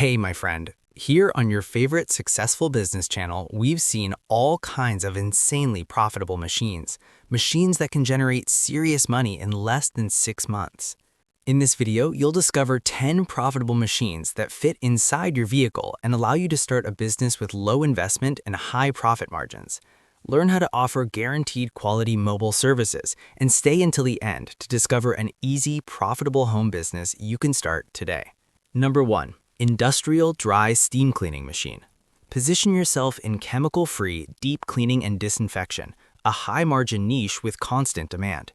Hey, my friend. Here on your favorite successful business channel, we've seen all kinds of insanely profitable machines. Machines that can generate serious money in less than 6 months. In this video, you'll discover 10 profitable machines that fit inside your vehicle and allow you to start a business with low investment and high profit margins. Learn how to offer guaranteed quality mobile services and stay until the end to discover an easy, profitable home business you can start today. Number 1. Industrial Dry Steam Cleaning Machine. Position yourself in chemical-free deep cleaning and disinfection, a high-margin niche with constant demand.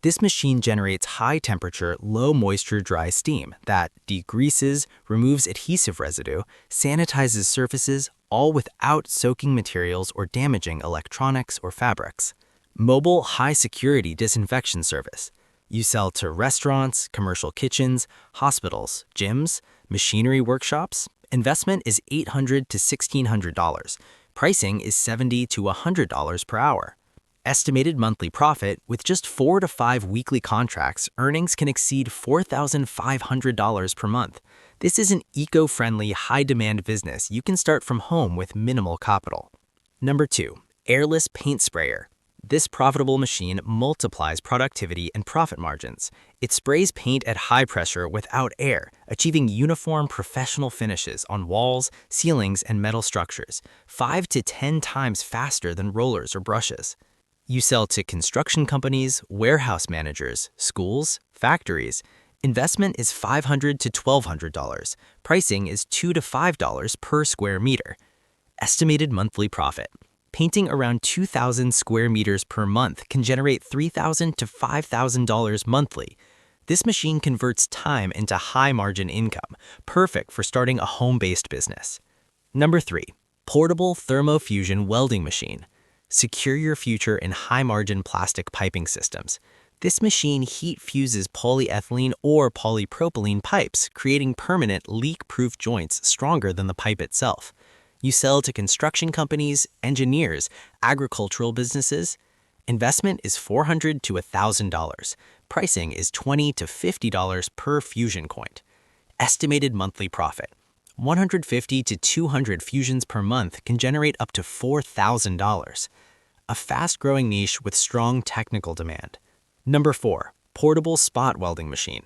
This machine generates high-temperature, low-moisture dry steam that degreases, removes adhesive residue, sanitizes surfaces, all without soaking materials or damaging electronics or fabrics. Mobile high-security disinfection service. You sell to restaurants, commercial kitchens, hospitals, gyms, machinery workshops. Investment is $800 to $1,600. Pricing is $70 to $100 per hour. Estimated monthly profit: with just 4 to 5 weekly contracts, earnings can exceed $4,500 per month. This is an eco-friendly, high-demand business you can start from home with minimal capital. Number 2. Airless Paint Sprayer. This profitable machine multiplies productivity and profit margins. It sprays paint at high pressure without air, achieving uniform professional finishes on walls, ceilings, and metal structures, 5 to 10 times faster than rollers or brushes. You sell to construction companies, warehouse managers, schools, factories. Investment is $500 to $1,200. Pricing is $2 to $5 per square meter. Estimated monthly profit: painting around 2,000 square meters per month can generate $3,000 to $5,000 monthly. This machine converts time into high-margin income, perfect for starting a home-based business. Number 3. Portable Thermofusion Welding Machine. Secure your future in high-margin plastic piping systems. This machine heat fuses polyethylene or polypropylene pipes, creating permanent leak-proof joints stronger than the pipe itself. You sell to construction companies, engineers, agricultural businesses. Investment is $400 to $1,000. Pricing is $20 to $50 per fusion coin. Estimated monthly profit: 150 to 200 fusions per month can generate up to $4,000. A fast-growing niche with strong technical demand. Number 4. Portable Spot Welding Machine.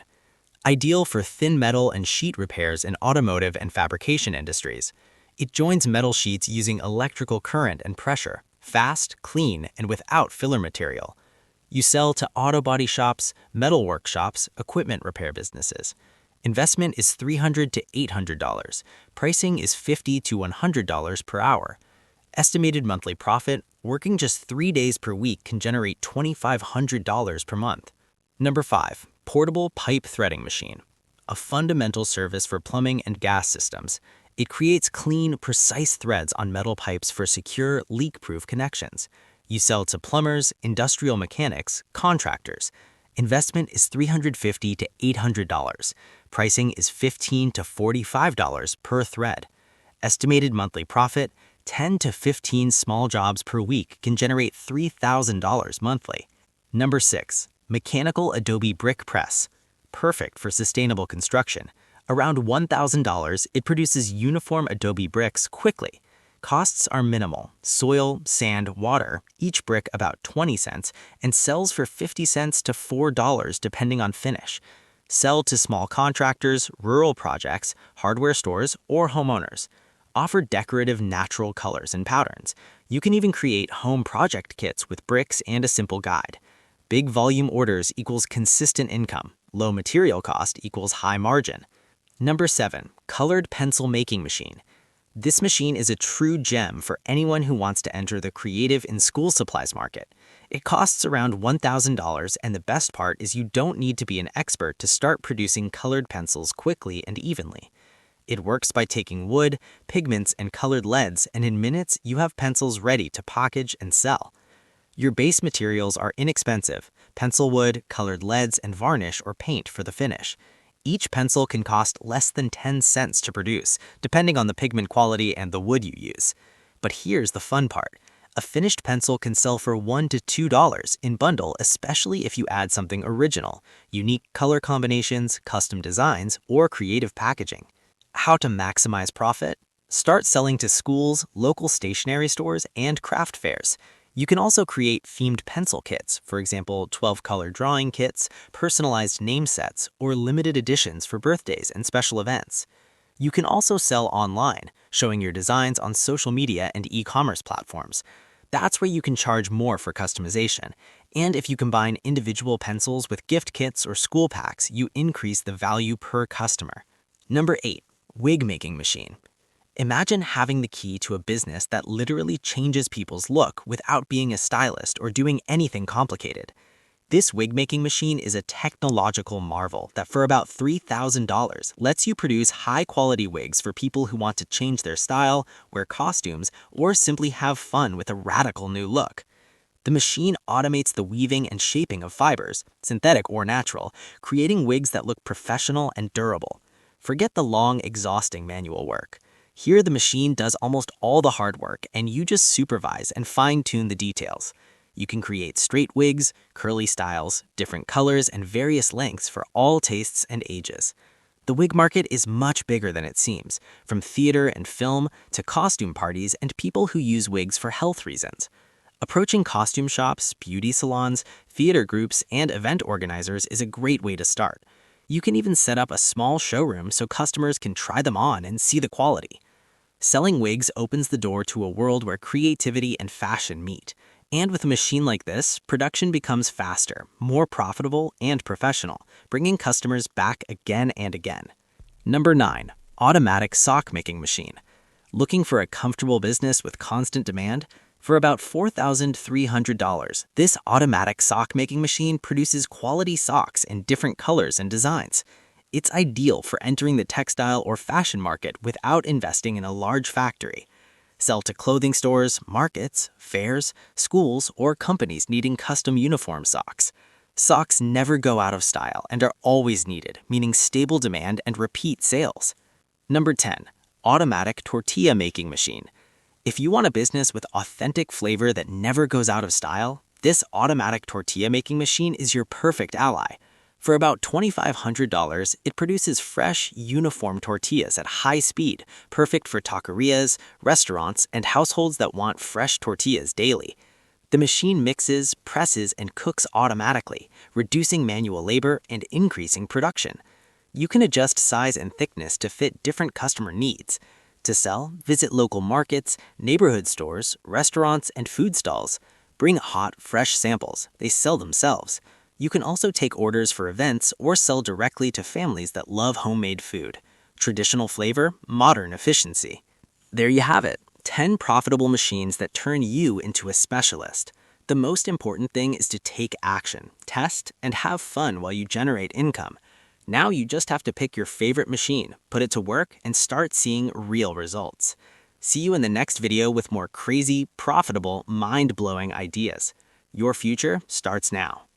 Ideal for thin metal and sheet repairs in automotive and fabrication industries. It joins metal sheets using electrical current and pressure, fast, clean, and without filler material. You sell to auto body shops, metal workshops, equipment repair businesses. Investment is $300 to $800. Pricing is $50 to $100 per hour. Estimated monthly profit: working just 3 days per week can generate $2,500 per month. Number 5. Portable Pipe Threading Machine. A fundamental service for plumbing and gas systems. It creates clean, precise threads on metal pipes for secure, leak-proof connections. You sell to plumbers, industrial mechanics, contractors. Investment is $350 to $800. Pricing is $15 to $45 per thread. Estimated monthly profit: 10 to 15 small jobs per week can generate $3,000 monthly. Number 6. Mechanical Adobe Brick Press. Perfect for sustainable construction. Around $1,000, it produces uniform adobe bricks quickly. Costs are minimal: soil, sand, water, each brick about 20 cents, and sells for 50 cents to $4 depending on finish. Sell to small contractors, rural projects, hardware stores, or homeowners. Offer decorative natural colors and patterns. You can even create home project kits with bricks and a simple guide. Big volume orders equals consistent income. Low material cost equals high margin. Number 7. Colored Pencil Making Machine. This machine is a true gem for anyone who wants to enter the creative in school supplies market. It costs around $1,000, and the best part is you don't need to be an expert to start producing colored pencils quickly and evenly. It works by taking wood, pigments, and colored leads, and in minutes you have pencils ready to package and sell. Your base materials are inexpensive: pencil wood, colored leads, and varnish or paint for the finish. Each pencil can cost less than 10 cents to produce, depending on the pigment quality and the wood you use. But here's the fun part: a finished pencil can sell for $1 to $2 in bundle, especially if you add something original, unique color combinations, custom designs, or creative packaging. How to maximize profit? Start selling to schools, local stationery stores, and craft fairs. You can also create themed pencil kits, for example, 12-color drawing kits, personalized name sets, or limited editions for birthdays and special events. You can also sell online, showing your designs on social media and e-commerce platforms. That's where you can charge more for customization. And if you combine individual pencils with gift kits or school packs, you increase the value per customer. Number 8. Wig making machine. Imagine having the key to a business that literally changes people's look without being a stylist or doing anything complicated. This wig making machine is a technological marvel that for about $3,000 lets you produce high-quality wigs for people who want to change their style, wear costumes, or simply have fun with a radical new look. The machine automates the weaving and shaping of fibers, synthetic or natural, creating wigs that look professional and durable. Forget the long, exhausting manual work. Here, the machine does almost all the hard work, and you just supervise and fine-tune the details. You can create straight wigs, curly styles, different colors, and various lengths for all tastes and ages. The wig market is much bigger than it seems, from theater and film to costume parties and people who use wigs for health reasons. Approaching costume shops, beauty salons, theater groups, and event organizers is a great way to start. You can even set up a small showroom so customers can try them on and see the quality. Selling wigs opens the door to a world where creativity and fashion meet. And with a machine like this, production becomes faster, more profitable, and professional, bringing customers back again and again. Number 9. Automatic sock making machine. Looking for a comfortable business with constant demand? For about $4,300, this automatic sock making machine produces quality socks in different colors and designs. It's ideal for entering the textile or fashion market without investing in a large factory. Sell to clothing stores, markets, fairs, schools, or companies needing custom uniform socks. Socks never go out of style and are always needed, meaning stable demand and repeat sales. Number 10. Automatic tortilla making machine. If you want a business with authentic flavor that never goes out of style, this automatic tortilla making machine is your perfect ally. For about $2,500, it produces fresh, uniform tortillas at high speed, perfect for taquerias, restaurants, and households that want fresh tortillas daily. The machine mixes, presses, and cooks automatically, reducing manual labor and increasing production. You can adjust size and thickness to fit different customer needs. To sell, visit local markets, neighborhood stores, restaurants, and food stalls. Bring hot, fresh samples. They sell themselves. You can also take orders for events or sell directly to families that love homemade food. Traditional flavor, modern efficiency. There you have it, 10 profitable machines that turn you into a specialist. The most important thing is to take action, test, and have fun while you generate income. Now you just have to pick your favorite machine, put it to work, and start seeing real results. See you in the next video with more crazy, profitable, mind-blowing ideas. Your future starts now.